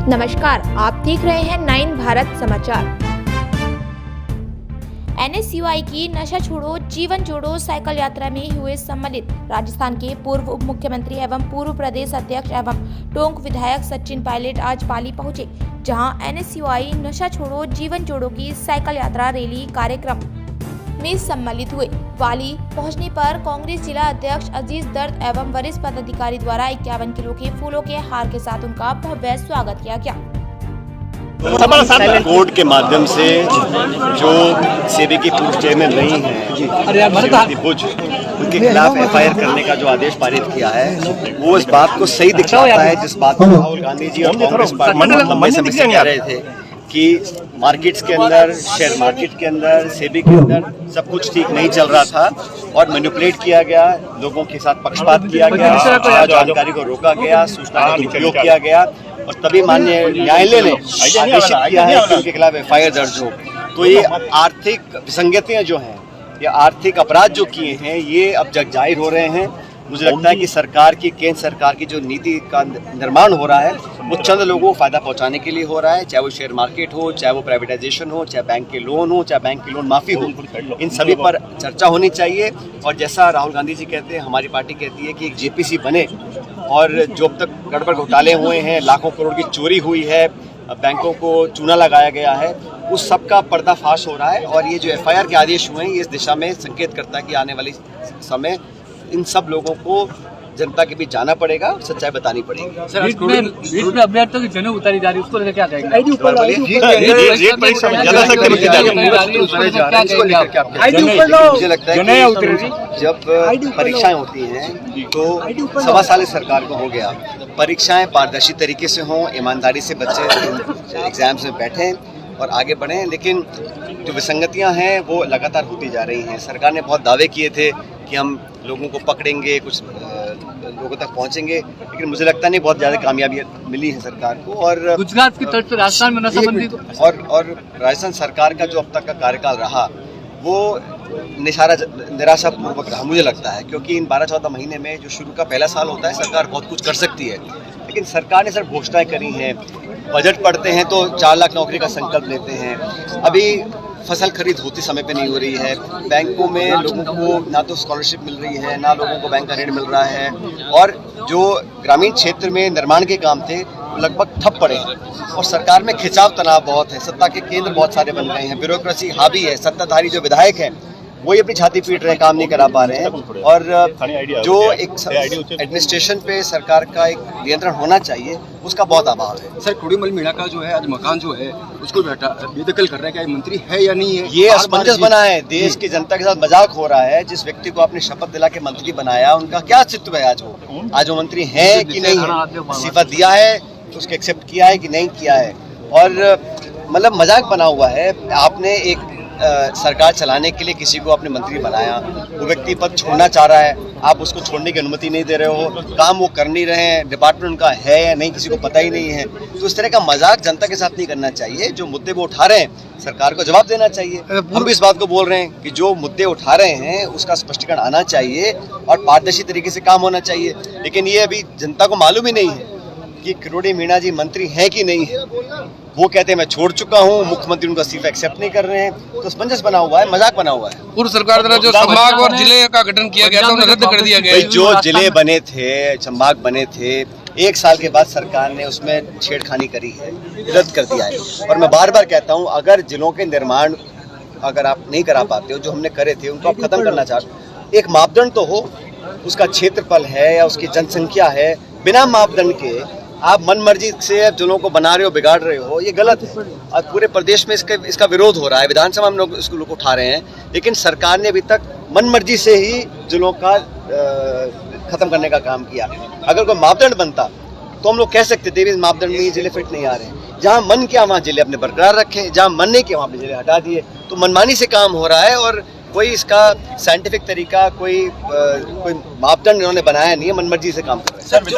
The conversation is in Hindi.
नमस्कार, आप देख रहे हैं 9 भारत समाचार। NSUI की नशा छोड़ो जीवन जोड़ो साइकिल यात्रा में हुए सम्मिलित राजस्थान के पूर्व उप मुख्यमंत्री एवं पूर्व प्रदेश अध्यक्ष एवं टोंक विधायक सचिन पायलट आज पाली पहुंचे, जहां NSUI नशा छोड़ो जीवन जोड़ो की साइकिल यात्रा रैली कार्यक्रम में सम्मिलित हुए। पाली पहुंचने पर कांग्रेस जिला अध्यक्ष अजीज दर्द एवं वरिष्ठ पदाधिकारी द्वारा 51 किलो के फूलों के हार के साथ उनका भव्य स्वागत किया गया। कोर्ट के माध्यम से जो सेबी की पूर्व चेयरमैन रही हैं भुज, उनके खिलाफ FIR करने का जो आदेश पारित किया है, वो इस बात को सही दिखाता है जिस बात को राहुल गांधी जी और कांग्रेस पार्टी लंबे समय से कह रहे थे कि मार्केट्स के अंदर, शेयर मार्केट के अंदर, सेबी के अंदर सब कुछ ठीक नहीं चल रहा था और मैनिपुलेट किया गया, लोगों के साथ पक्षपात किया गया, जानकारी को रोका गया, सूचना का दुरुपयोग किया गया और तभी माननीय न्यायालय ने आदेशित किया है कि उनके खिलाफ FIR दर्ज हो। तो ये आर्थिक विसंगतियां जो हैं, ये आर्थिक अपराध जो किए हैं, ये अब जग जाहिर हो रहे हैं। मुझे लगता है कि सरकार की, केंद्र सरकार की जो नीति का निर्माण हो रहा है, वो चंद लोगों को फायदा पहुंचाने के लिए हो रहा है, चाहे वो शेयर मार्केट हो, चाहे वो प्राइवेटाइजेशन हो, चाहे बैंक के लोन हो, चाहे बैंक की लोन माफी हो, इन सभी पर चर्चा होनी चाहिए। और जैसा राहुल गांधी जी कहते हैं, हमारी पार्टी कहती है कि एक JPC बने और जो अब तक गड़बड़ घोटाले हुए हैं, लाखों करोड़ की चोरी हुई है, बैंकों को चूना लगाया गया है, उस सब का पर्दाफाश हो रहा है। और ये जो FIR के आदेश हुए हैं, ये इस दिशा में संकेत करता है कि आने वाले समय इन सब लोगों को जनता के बीच जाना पड़ेगा, सच्चाई बतानी पड़ेगी। सर, अभ्यर्थियों की जनेऊ उतारी जा रही है, उसको लेकर क्या कहेंगे? मुझे लगता है कि जब परीक्षाएं होती हैं तो 1.25 साल सरकार को हो गया, परीक्षाएं पारदर्शी तरीके से हों, ईमानदारी से बच्चे एग्जाम्स में बैठें और आगे बढ़ें। लेकिन जो विसंगतियां हैं वो लगातार होती जा रही हैं। सरकार ने बहुत दावे किए थे कि हम लोगों को पकड़ेंगे, कुछ लोगों तक पहुंचेंगे, लेकिन मुझे लगता नहीं बहुत ज़्यादा कामयाबी मिली है सरकार को। और गुजरात की तर्ज पर राजस्थान में नशाबंदी और राजस्थान सरकार का जो अब तक का कार्यकाल रहा, वो निराशापूर्वक रहा मुझे लगता है, क्योंकि इन 12-14 महीने में जो शुरू का पहला साल होता है, सरकार बहुत कुछ कर सकती है, लेकिन सरकार ने सिर्फ घोषणाएं करी हैं। बजट पढ़ते हैं तो 4 लाख नौकरी का संकल्प लेते हैं, अभी फसल खरीद होती समय पे नहीं हो रही है, बैंकों में लोगों को ना तो स्कॉलरशिप मिल रही है, ना लोगों को बैंक का ऋण मिल रहा है, और जो ग्रामीण क्षेत्र में निर्माण के काम थे लगभग ठप पड़े हैं। और सरकार में खिंचाव तनाव बहुत है, सत्ता के केंद्र बहुत सारे बन गए हैं, ब्यूरोक्रेसी हावी है, सत्ताधारी जो विधायक हैं वही अपनी छाती पीट रहे हैं, काम नहीं करा पा रहे हैं। और जो एक एडमिनिस्ट्रेशन पे सरकार का एक नियंत्रण होना चाहिए, उसका बहुत अभाव है। सर, कुड़ीमल मीणा का जो है आज मकान जो है उसको बेदखल कर रहा है, क्या मंत्री है या नहीं है? ये असमंजस बना है, देश की जनता के साथ मजाक हो रहा है। जिस व्यक्ति को आपने शपथ दिला के मंत्री बनाया, उनका क्या अस्तित्व है आज वो मंत्री है कि नहीं है? सिफत दिया है तो उसको एक्सेप्ट किया है कि नहीं किया है? और मतलब मजाक बना हुआ है। आपने एक सरकार चलाने के लिए किसी को अपने मंत्री बनाया, वो व्यक्ति पद छोड़ना चाह रहा है, आप उसको छोड़ने की अनुमति नहीं दे रहे हो, काम वो कर नहीं रहे हैं, डिपार्टमेंट उनका है या नहीं किसी को पता ही नहीं है। तो इस तरह का मजाक जनता के साथ नहीं करना चाहिए। जो मुद्दे वो उठा रहे हैं, सरकार को जवाब देना चाहिए। हम भी इस बात को बोल रहे हैं कि जो मुद्दे उठा रहे हैं उसका स्पष्टीकरण आना चाहिए और पारदर्शी तरीके से काम होना चाहिए। लेकिन ये अभी जनता को मालूम ही नहीं है कि किरोड़ी मीणा जी मंत्री हैं कि नहीं है। वो कहते हैं मैं छोड़ चुका हूँ, मुख्यमंत्री उनका इस्तीफा एक्सेप्ट नहीं कर रहे हैं, तो असमंजस बना हुआ है, मजाक बना हुआ है। पूर्व सरकार द्वारा जो संभाग और जिले का गठन किया गया था, उन्हें रद्द कर दिया गया। जो जिले बने थे, संभाग बने थे, 1 साल के बाद सरकार ने उसमें छेड़खानी करी है, रद्द कर दिया है। और मैं बार बार कहता हूँ, अगर जिलों के निर्माण अगर आप नहीं करा पाते हो, जो हमने करे थे उनको आप खत्म करना चाहते, एक मापदंड तो हो, उसका क्षेत्रफल है या उसकी जनसंख्या है। बिना मापदंड के आप मनमर्जी से जिलों को बना रहे हो, बिगाड़ रहे हो, ये गलत है। और पूरे प्रदेश में इसका विरोध हो रहा है, विधानसभा में लोग इसको उठा रहे हैं, लेकिन सरकार ने अभी तक मनमर्जी से ही जिलों का खत्म करने का काम किया। अगर कोई मापदंड बनता तो हम लोग कह सकते थे इस मापदंड में ये जिले फिट नहीं आ रहे हैं। जहाँ मन किया वहाँ जिले अपने बरकरार रखे, जहाँ मन नहीं किया वहाँ पे जिले हटा दिए। तो मनमानी से काम हो रहा है और कोई इसका साइंटिफिक तरीका, कोई मापदंड इन्होंने बनाया नहीं है, मनमर्जी से काम कर रहे हैं।